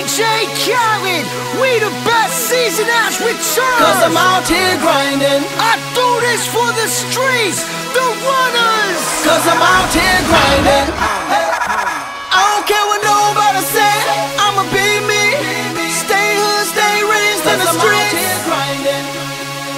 DJ Khaled, we the best season has returned. Cause I'm out here grinding. I do this for the streets, the runners. Cause I'm out here grinding. I don't care what nobody say, I'ma be me. Stay hood, stay raised in the streets.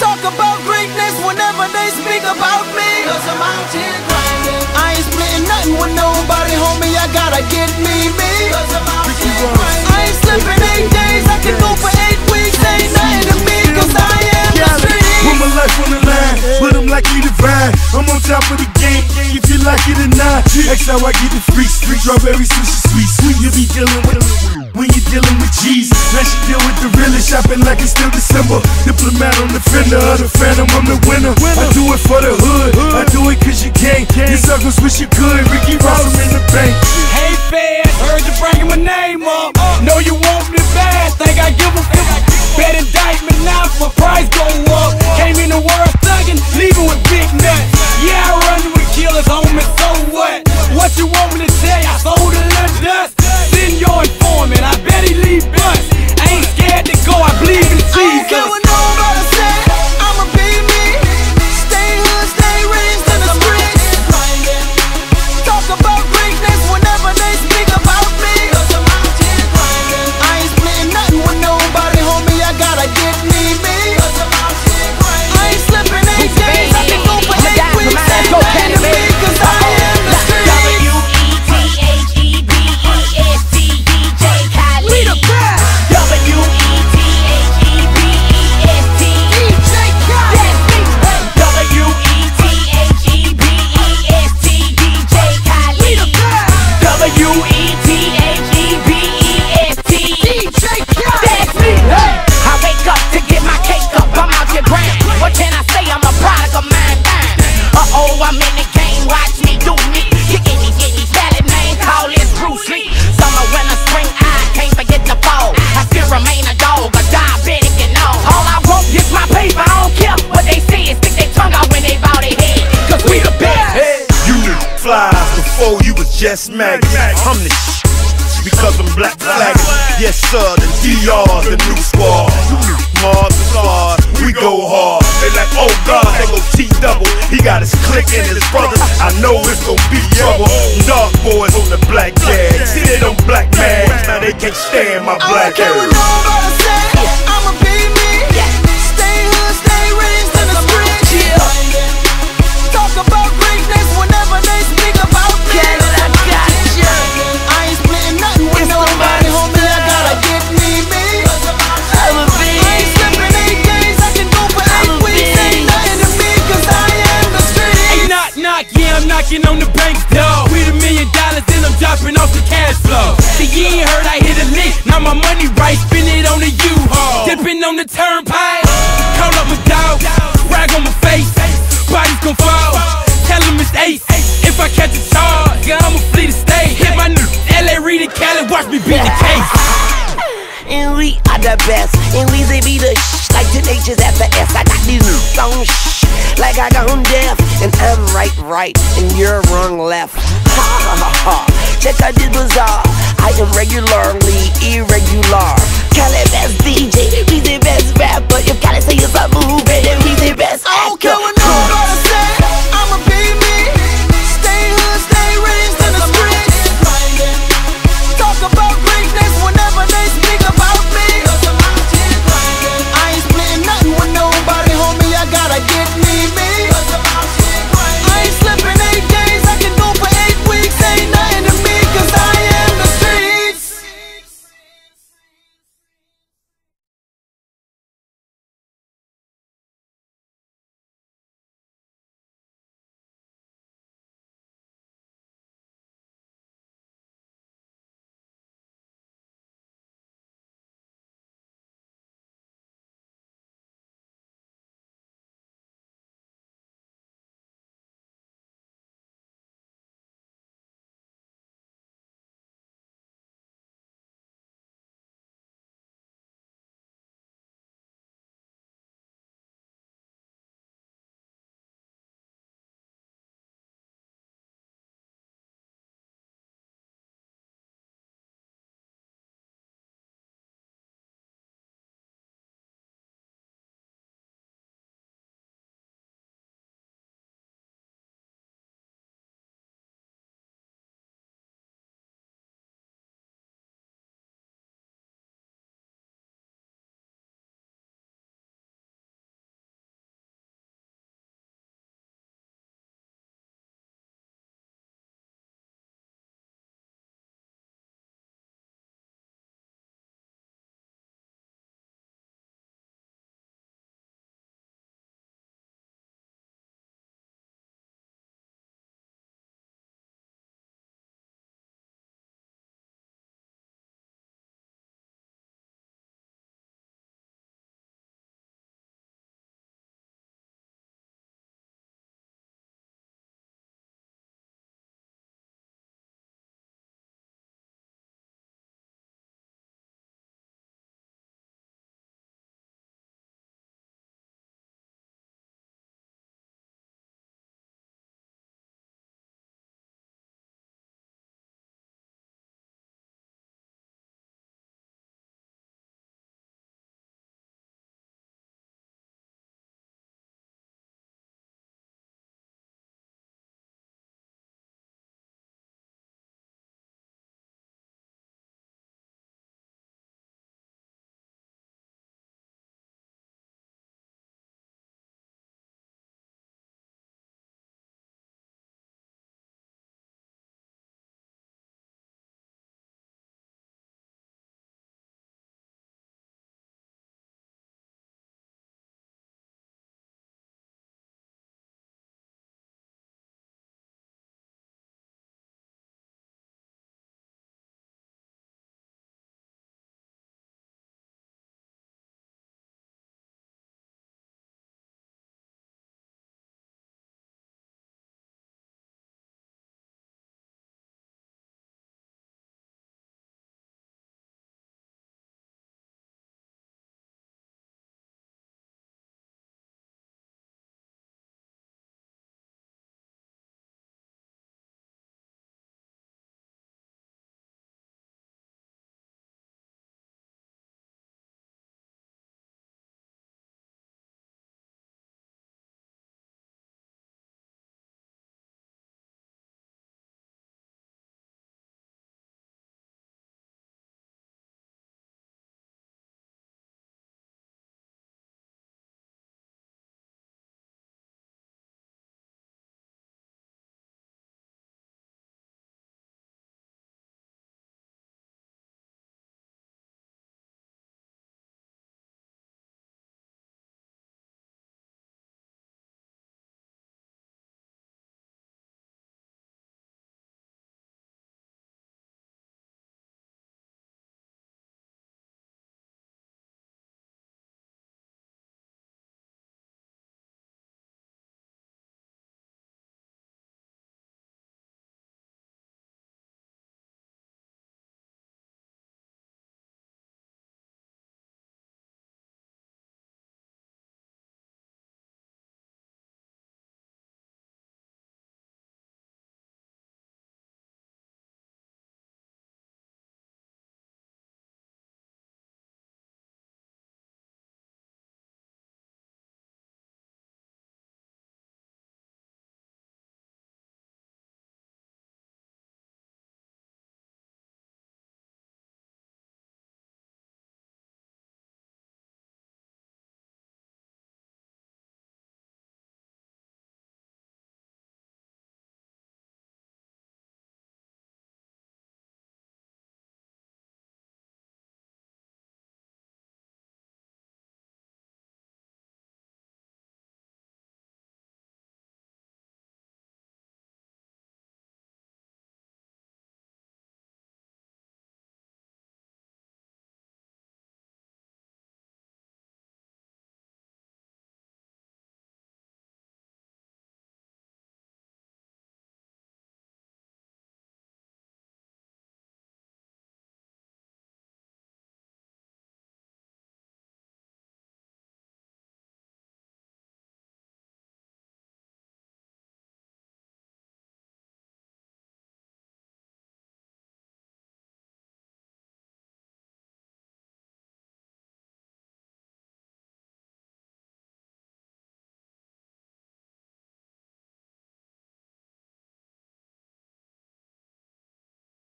Talk about greatness whenever they speak about me. Cause I'm out here grinding. I ain't splitting nothing with nobody, homie, I gotta get me. Cause I'm out here grinding. I ain't slipping 8 days, I can go for 8 weeks. Ain't nothing to me, cause I am the street. Put my life on the line, but I'm likely to ride. I'm on top of the game, if you like it or not. That's how I get the freaks. Strawberry sushi sweet. You be dealing with when you're dealing with G's. Now she deal with the realest, shopping like it's still December. Diplomat on the fender of the phantom, I'm the winner. I do it for the hood, I do it cause you can. You suckers wish you could, Ricky Ross, I'm in the bank. Hey fans, heard you bringing my name up. Know you want me bad, think I give a fuck. Bet indictment now, my price go up. Came in the world thuggin', leaving with big nuts. Yeah, I run with killers, homie, so what? What you want me to tell ya? Sold a little dust. Send your informant, I bet he leave bust. I ain't scared to go, I believe in Jesus. I don't care what nobody say, I'ma be me. Stay hood, stay raised in the streets. Talk about greatness whenever they speak about me. Cause I'm out here grinding. I ain't splitting nothing with nobody, homie, I gotta get me. Cause I'm out here grinding. I ain't slipping 8 days, I can go for 8 weeks. Ain't nothing to me, cause I am the street. We the best. I'm in the game, watch me do me. Kicking these salad, man, call this Bruce Lee. Summer, winter, spring, I can't forget the fall. I still remain a dog, a diabetic and all. All I want is my paper, I don't care what they say. Stick their tongue out when they bow their head, cause we the best. Hey, you knew flies before you was just maggots. I'm the because I'm black flagging. Yes sir, the DR, the new squad. Mars the squad, we go hard. They like, oh God, they go T-double. He got his clique and his brothers, I know it's gon' be trouble. Dark boys on the black jag. See they don't black mags, now they can't stand my black hair. I don't care what nobody say, I'ma be me. Stay hood, stay raised in the streets. Talk about greatness whenever they speak about me. I got you. I ain't splitting nothing with nobody, homie, I gotta get me. I'ma be. I ain't slipping 8 days, I can go for 8 weeks. Ain't nothing to me, cause I am the street. Hey, knock, knock, yeah, I'm knocking on the bank's door. With $1 million, then I'm dropping off the cash flow. See, you ain't heard I hit a lick, now my money right, spin it on the U-Haul. Dipping on the turnpike, call up my dog, rag on my face, body's gon' fall, tell him it's ace. If I catch a charge, yeah, I'ma flee the state. Hit my new LA, Reed and Cali, watch me beat the case. And we are the best, and we say be the like the H's at the S. I got these songs like I gone deaf, and I'm right, and you're wrong left. Ha ha ha ha. Check out this bizarre. I am regularly irregular. Cali best DJ, we the best rapper. If Cali say it's a movie, then we the best